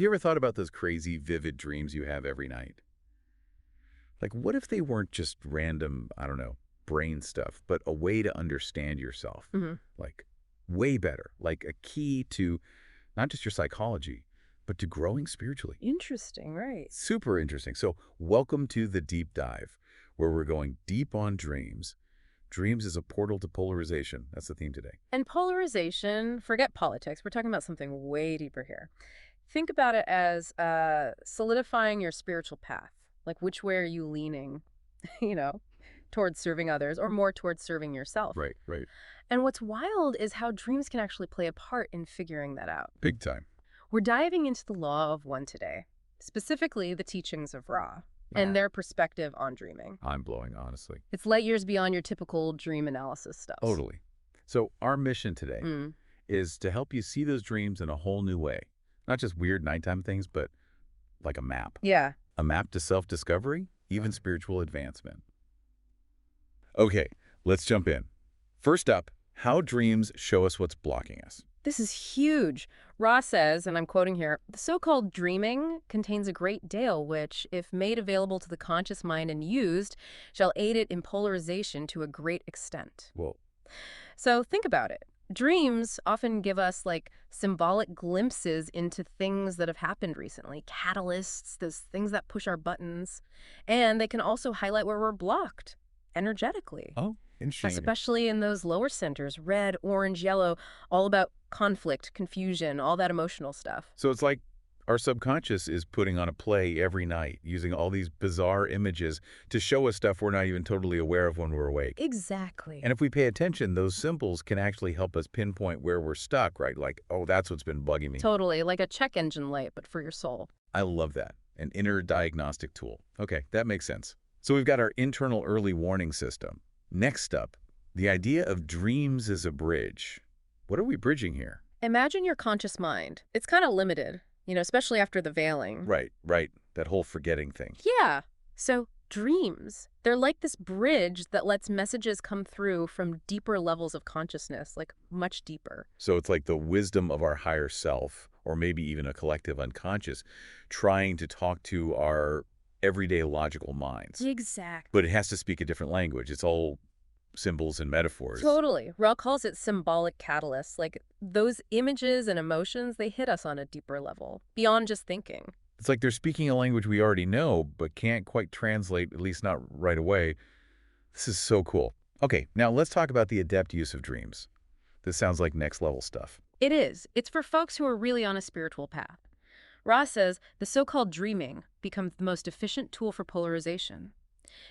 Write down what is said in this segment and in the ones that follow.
you ever thought about those crazy, vivid dreams you have every night? Like, what if they weren't just random, I don't know, brain stuff, but a way to understand yourself? Hmm. Like, way better. Like a key to not just your psychology, but to growing spiritually. Interesting, right? Super interesting. So, welcome to the deep dive, where we're going deep on dreams. Dreams is a portal to polarization. That's the theme today. And polarization, forget politics. We're talking about something way deeper here. Think about it as solidifying your spiritual path. Like, which way are you leaning, you know, towards serving others or more towards serving yourself? Right, right. And what's wild is how dreams can actually play a part in figuring that out. Big time. We're diving into the law of one today, specifically the teachings of Ra Yeah. and their perspective on dreaming. I'm blowing, honestly. It's light years beyond your typical dream analysis stuff. Totally. So, our mission today Mm. is to help you see those dreams in a whole new way. Not just weird nighttime things, but like a map. Yeah. A map to self-discovery, even spiritual advancement. Okay, let's jump in. First up, how dreams show us what's blocking us. This is huge. Ra says, and I'm quoting here, the so-called dreaming contains a great deal which, if made available to the conscious mind and used, shall aid it in polarization to a great extent. Well, So think about it. Dreams often give us like symbolic glimpses into things that have happened recently, catalysts, those things that push our buttons, and they can also highlight where we're blocked energetically. oh, interesting. Especially in those lower centers, red, orange, yellow, all about conflict, confusion, all that emotional stuff. So it's like our subconscious is putting on a play every night, using all these bizarre images to show us stuff we're not even totally aware of when we're awake. Exactly. And if we pay attention, those symbols can actually help us pinpoint where we're stuck, right? Like, oh, that's what's been bugging me. Totally, like a check engine light, but for your soul. I love that. An inner diagnostic tool. Okay, that makes sense. So we've got our internal early warning system. Next up, the idea of dreams as a bridge. What are we bridging here? Imagine your conscious mind. It's kind of limited, especially after the veiling. Right, right. That whole forgetting thing. Yeah. So dreams, they're like this bridge that lets messages come through from deeper levels of consciousness, like much deeper. So it's like the wisdom of our higher self, or maybe even a collective unconscious, trying to talk to our everyday logical minds. Exactly. But it has to speak a different language. It's all symbols and metaphors. Totally. Ra calls it symbolic catalysts. Like those images and emotions, they hit us on a deeper level, beyond just thinking. It's like they're speaking a language we already know, but can't quite translate, at least not right away. This is so cool. Okay, now let's talk about the adept use of dreams. This sounds like next level stuff. It is. It's for folks who are really on a spiritual path. Ra says the so-called dreaming becomes the most efficient tool for polarization.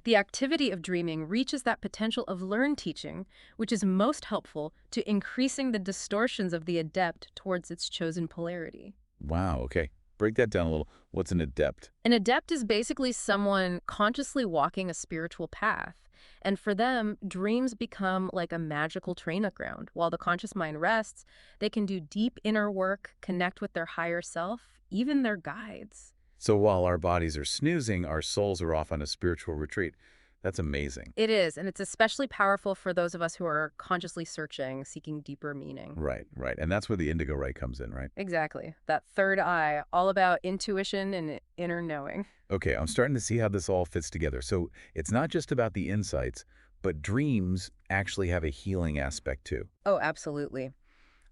The activity of dreaming reaches that potential of learned teaching, which is most helpful to increasing the distortions of the adept towards its chosen polarity. Wow, okay. Break that down a little. What's an adept? An adept is basically someone consciously walking a spiritual path. And for them, dreams become like a magical training ground. While the conscious mind rests, they can do deep inner work, connect with their higher self, even their guides. So while our bodies are snoozing, our souls are off on a spiritual retreat. That's amazing. It is, and it's especially powerful for those of us who are consciously searching, seeking deeper meaning. Right, right. And that's where the indigo ray comes in, right? Exactly. That third eye, all about intuition and inner knowing. Okay, I'm starting to see how this all fits together. So it's not just about the insights, but dreams actually have a healing aspect too. Oh, absolutely.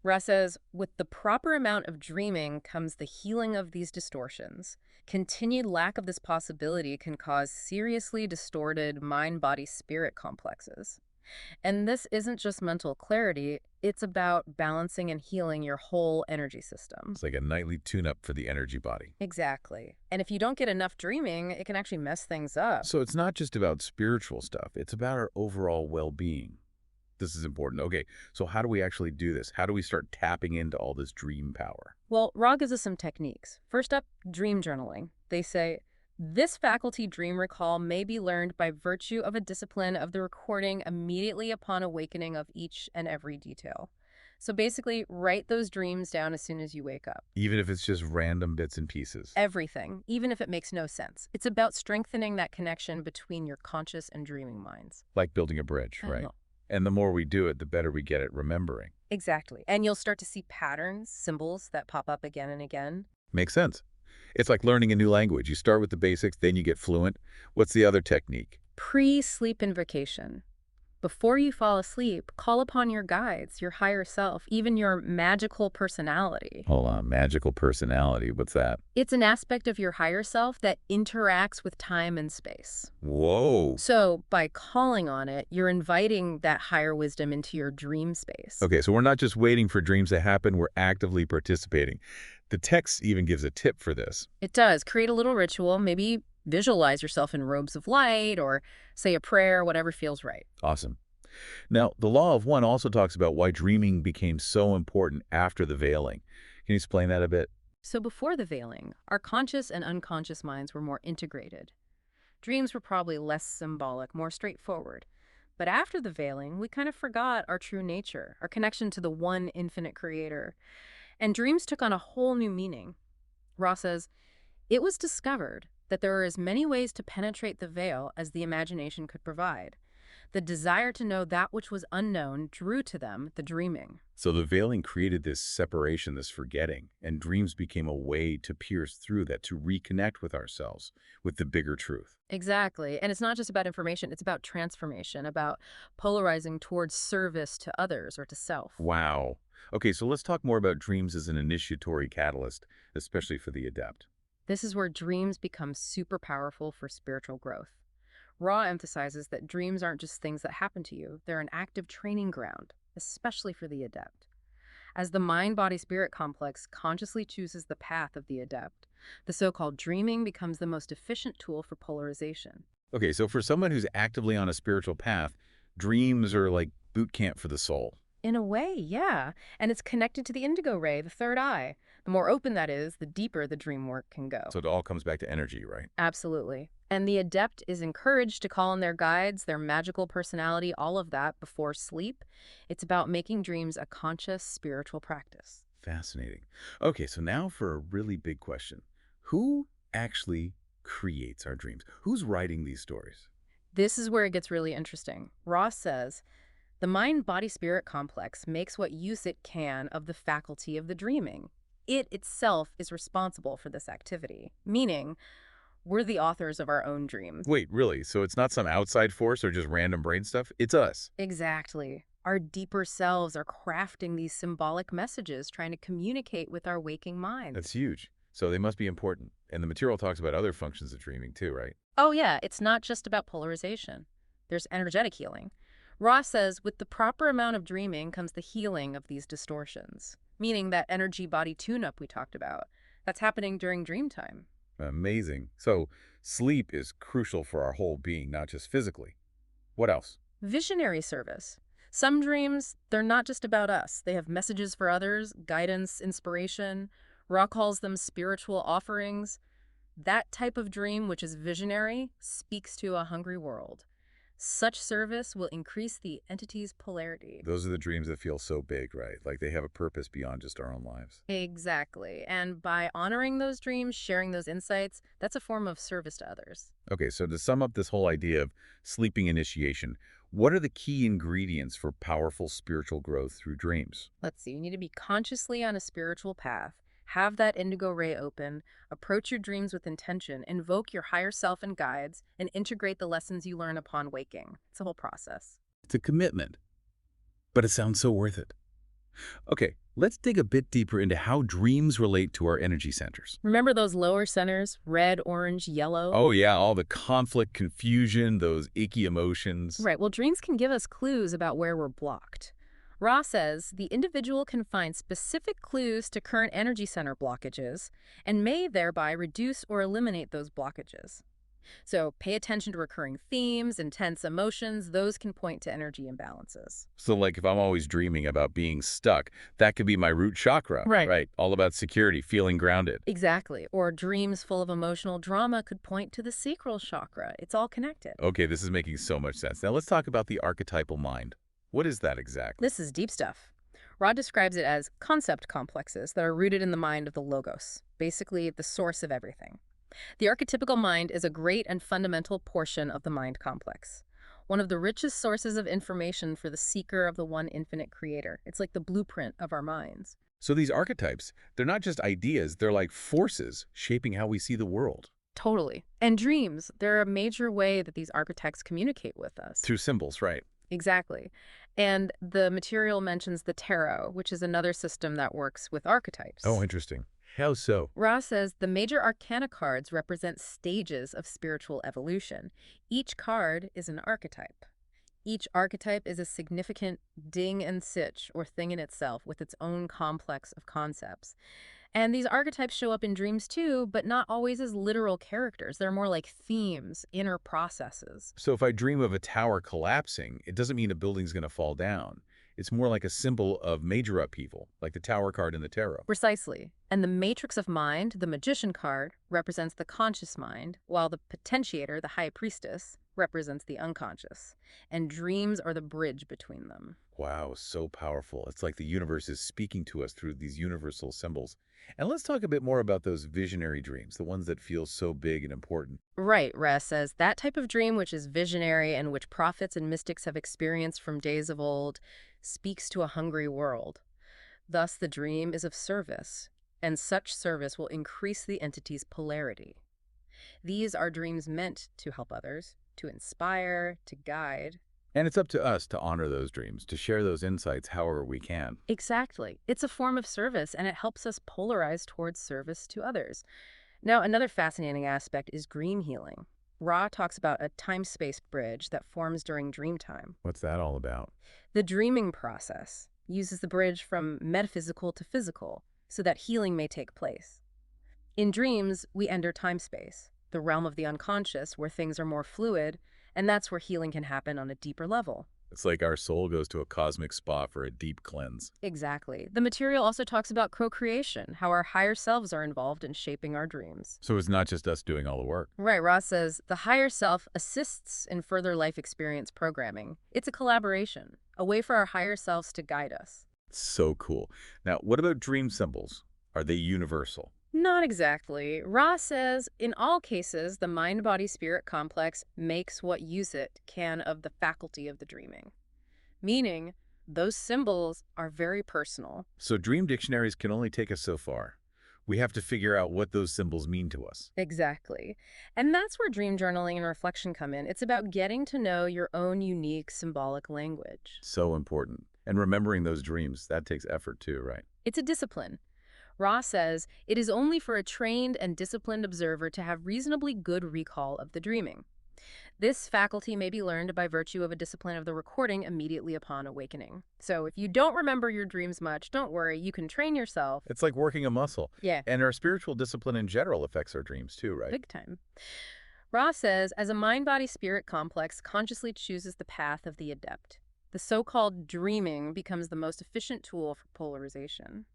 Ra says, with the proper amount of dreaming comes the healing of these distortions. Continued lack of this possibility can cause seriously distorted mind-body-spirit complexes. And this isn't just mental clarity, it's about balancing and healing your whole energy system. It's like a nightly tune-up for the energy body. Exactly. And if you don't get enough dreaming, it can actually mess things up. So it's not just about spiritual stuff. It's about our overall well-being. This is important. Okay, so how do we actually do this? How do we start tapping into all this dream power? Well, Ra gives us some techniques. First up, dream journaling. They say, this faculty dream recall may be learned by virtue of a discipline of the recording immediately upon awakening of each and every detail. So basically, write those dreams down as soon as you wake up. Even if it's just random bits and pieces. Everything, even if it makes no sense. It's about strengthening that connection between your conscious and dreaming minds. Like building a bridge, I right? know. And the more we do it, the better we get at remembering. Exactly. And you'll start to see patterns, symbols that pop up again and again. Makes sense. It's like learning a new language. You start with the basics, then you get fluent. What's the other technique? Pre-sleep invocation. Before you fall asleep, call upon your guides, your higher self, even your magical personality. Hold on, magical personality. What's that? It's an aspect of your higher self that interacts with time and space. Whoa. So by calling on it, you're inviting that higher wisdom into your dream space. Okay, so we're not just waiting for dreams to happen, we're actively participating. The text even gives a tip for this. It does. Create a little ritual, maybe visualize yourself in robes of light or say a prayer, whatever feels right. Awesome. Now, the Law of One also talks about why dreaming became so important after the veiling. Can you explain that a bit? So before the veiling, our conscious and unconscious minds were more integrated. Dreams were probably less symbolic, more straightforward. But after the veiling, we kind of forgot our true nature, our connection to the one infinite creator. And dreams took on a whole new meaning. Ra says, it was discovered that there are as many ways to penetrate the veil as the imagination could provide. The desire to know that which was unknown drew to them the dreaming. So the veiling created this separation, this forgetting, and dreams became a way to pierce through that, to reconnect with ourselves, with the bigger truth. Exactly. And it's not just about information, it's about transformation, about polarizing towards service to others or to self. Wow. Okay, so let's talk more about dreams as an initiatory catalyst, especially for the adept. This is where dreams become super powerful for spiritual growth. Ra emphasizes that dreams aren't just things that happen to you, they're an active training ground, especially for the adept. As the mind-body-spirit complex consciously chooses the path of the adept, the so-called dreaming becomes the most efficient tool for polarization. Okay, so for someone who's actively on a spiritual path, dreams are like boot camp for the soul. In a way, yeah. And it's connected to the indigo ray, the third eye. The more open that is, the deeper the dream work can go. So it all comes back to energy, right? Absolutely. And the adept is encouraged to call on their guides, their magical personality, all of that before sleep. It's about making dreams a conscious spiritual practice. Fascinating. Okay, so now for a really big question. Who actually creates our dreams? Who's writing these stories? This is where it gets really interesting. Ross says, the mind-body-spirit complex makes what use it can of the faculty of the dreaming. It itself is responsible for this activity, meaning we're the authors of our own dreams. Wait, really? So it's not some outside force or just random brain stuff? It's us. Exactly. Our deeper selves are crafting these symbolic messages, trying to communicate with our waking minds. That's huge. So they must be important. And the material talks about other functions of dreaming too, right? Oh yeah, it's not just about polarization. There's energetic healing. Ross says, with the proper amount of dreaming comes the healing of these distortions, meaning that energy-body tune-up we talked about. That's happening during dream time. Amazing. So sleep is crucial for our whole being, not just physically. What else? Visionary service. Some dreams, they're not just about us. They have messages for others, guidance, inspiration. Ra calls them spiritual offerings. That type of dream, which is visionary, speaks to a hungry world. Such service will increase the entity's polarity. Those are the dreams that feel so big, right? Like they have a purpose beyond just our own lives. Exactly. And by honoring those dreams, sharing those insights, that's a form of service to others. Okay, so to sum up this whole idea of sleeping initiation, what are the key ingredients for powerful spiritual growth through dreams? Let's see, you need to be consciously on a spiritual path, have that indigo ray open, approach your dreams with intention, invoke your higher self and guides, and integrate the lessons you learn upon waking. It's a whole process. It's a commitment, but it sounds so worth it. Okay, let's dig a bit deeper into how dreams relate to our energy centers. Remember those lower centers, red, orange, yellow? Oh yeah, all the conflict, confusion, those icky emotions. Right, well, dreams can give us clues about where we're blocked. Ra says the individual can find specific clues to current energy center blockages and may thereby reduce or eliminate those blockages. So pay attention to recurring themes, intense emotions, those can point to energy imbalances. So like if I'm always dreaming about being stuck, that could be my root chakra, Right. All about security, feeling grounded. Exactly. Or dreams full of emotional drama could point to the sacral chakra. It's all connected. Okay, this is making so much sense. Now let's talk about the archetypal mind. What is that exactly? This is deep stuff. Rod describes it as concept complexes that are rooted in the mind of the logos, basically the source of everything. The archetypical mind is a great and fundamental portion of the mind complex, one of the richest sources of information for the seeker of the one infinite creator. It's like the blueprint of our minds. So these archetypes, they're not just ideas, they're like forces shaping how we see the world. Totally. And dreams, they're a major way that these archetypes communicate with us. Through symbols, right? Exactly. And the material mentions the tarot, which is another system that works with Oh, archetypes. interesting. How so? Ra says the major arcana cards represent stages of spiritual evolution. Each card is an archetype. Each archetype is a significant ding and sitch, or thing in itself, with its own complex of concepts. And these archetypes show up in dreams too, but not always as literal characters. They're more like themes, inner processes. So if I dream of a tower collapsing, it doesn't mean a building's going to fall down. It's more like a symbol of major upheaval, like the tower card in the tarot. Precisely. And the matrix of mind, the magician card, represents the conscious mind, while the potentiator, the high priestess, represents the unconscious. And dreams are the bridge between them. Wow, so powerful. It's like the universe is speaking to us through these universal symbols. And let's talk a bit more about those visionary dreams, the ones that feel so big and important. Right, Ress says, that type of dream, which is visionary and which prophets and mystics have experienced from days of old, speaks to a hungry world. Thus, the dream is of service, and such service will increase the entity's polarity. These are dreams meant to help others, to inspire, to guide. And it's up to us to honor those dreams, to share those insights however we can. Exactly. It's a form of service, and it helps us polarize towards service to others. Now, another fascinating aspect is dream healing. Ra talks about a time-space bridge that forms during dream time. What's that all about? The dreaming process uses the bridge from metaphysical to physical so that healing may take place. In dreams, we enter time-space, the realm of the unconscious where things are more fluid, and that's where healing can happen on a deeper level. It's like our soul goes to a cosmic spa for a deep cleanse. Exactly. The material also talks about co-creation, how our higher selves are involved in shaping our dreams. So it's not just us doing all the work. Right, Ross says, the higher self assists in further life experience programming. It's a collaboration, a way for our higher selves to guide us. So cool. Now, what about dream symbols? Are they universal? Not exactly. Ra says, in all cases, the mind-body-spirit complex makes what use it can of the faculty of the dreaming. Meaning, those symbols are very personal. So dream dictionaries can only take us so far. We have to figure out what those symbols mean to us. Exactly. And that's where dream journaling and reflection come in. It's about getting to know your own unique symbolic language. So important. And remembering those dreams, that takes effort too, right? It's a discipline. Ra says, it is only for a trained and disciplined observer to have reasonably good recall of the dreaming. This faculty may be learned by virtue of a discipline of the recording immediately upon awakening. So if you don't remember your dreams much, don't worry, you can train yourself. It's like working a muscle. Yeah. And our spiritual discipline in general affects our dreams too, right? Big time. Ra says, as a mind-body-spirit complex consciously chooses the path of the adept, the so-called dreaming becomes the most efficient tool for polarization.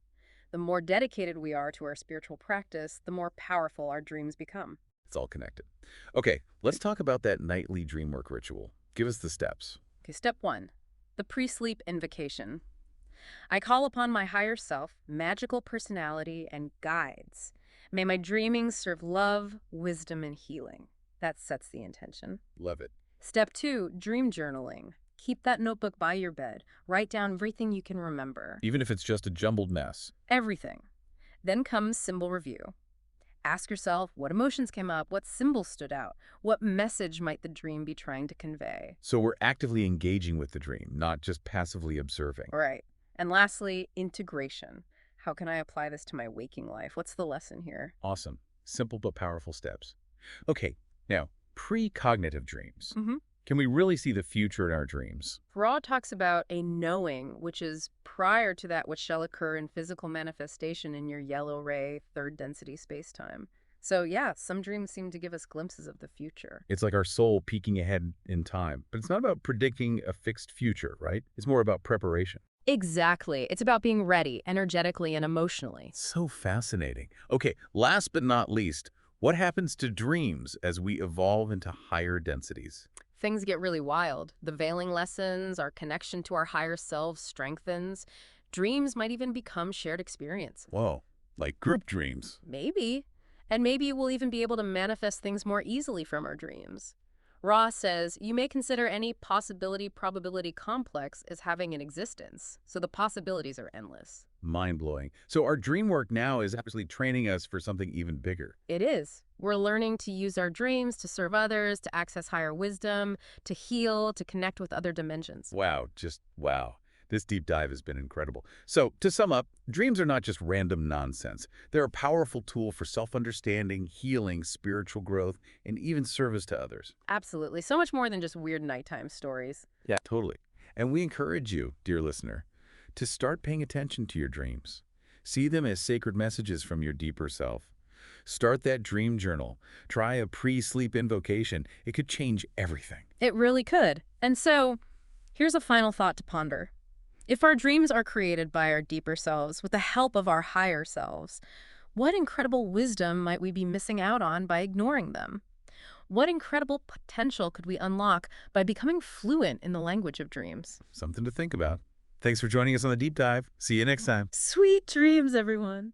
The more dedicated we are to our spiritual practice, the more powerful our dreams become. It's all connected. Okay, let's talk about that nightly dream work ritual. Give us the steps. Okay, step 1, the pre-sleep invocation. I call upon my higher self, magical personality, and guides. May my dreamings serve love, wisdom, and healing. That sets the intention. Love it. Step 2, dream journaling. Keep that notebook by your bed. Write down everything you can remember. Even if it's just a jumbled mess. Everything. Then comes symbol review. Ask yourself what emotions came up, what symbols stood out, what message might the dream be trying to convey. So we're actively engaging with the dream, not just passively observing. Right. And lastly, integration. How can I apply this to my waking life? What's the lesson here? Awesome. Simple but powerful steps. Okay, now, precognitive dreams. Can we really see the future in our dreams? Ra talks about a knowing, which is prior to that which shall occur in physical manifestation in your yellow ray, third density spacetime. So yeah, some dreams seem to give us glimpses of the future. It's like our soul peeking ahead in time. But it's not about predicting a fixed future, right? It's more about preparation. Exactly. It's about being ready, energetically and emotionally. So fascinating. Okay, last but not least, what happens to dreams as we evolve into higher densities? Things get really wild. The veiling lessons, our connection to our higher selves strengthens. Dreams might even become shared experiences. Whoa, like group dreams. Maybe. And maybe we'll even be able to manifest things more easily from our dreams. Ross says, you may consider any possibility-probability complex as having an existence, so the possibilities are endless. Mind-blowing. So our dream work now is actually training us for something even bigger. It is. We're learning to use our dreams to serve others, to access higher wisdom, to heal, to connect with other dimensions. Wow, just wow. This deep dive has been incredible. So, to sum up, dreams are not just random nonsense. They're a powerful tool for self-understanding, healing, spiritual growth, and even service to others. Absolutely. So much more than just weird nighttime stories. Yeah, totally. And we encourage you, dear listener, to start paying attention to your dreams. See them as sacred messages from your deeper self. Start that dream journal. Try a pre-sleep invocation. It could change everything. It really could. And so, here's a final thought to ponder. If our dreams are created by our deeper selves with the help of our higher selves, what incredible wisdom might we be missing out on by ignoring them? What incredible potential could we unlock by becoming fluent in the language of dreams? Something to think about. Thanks for joining us on the deep dive. See you next time. Sweet dreams, everyone.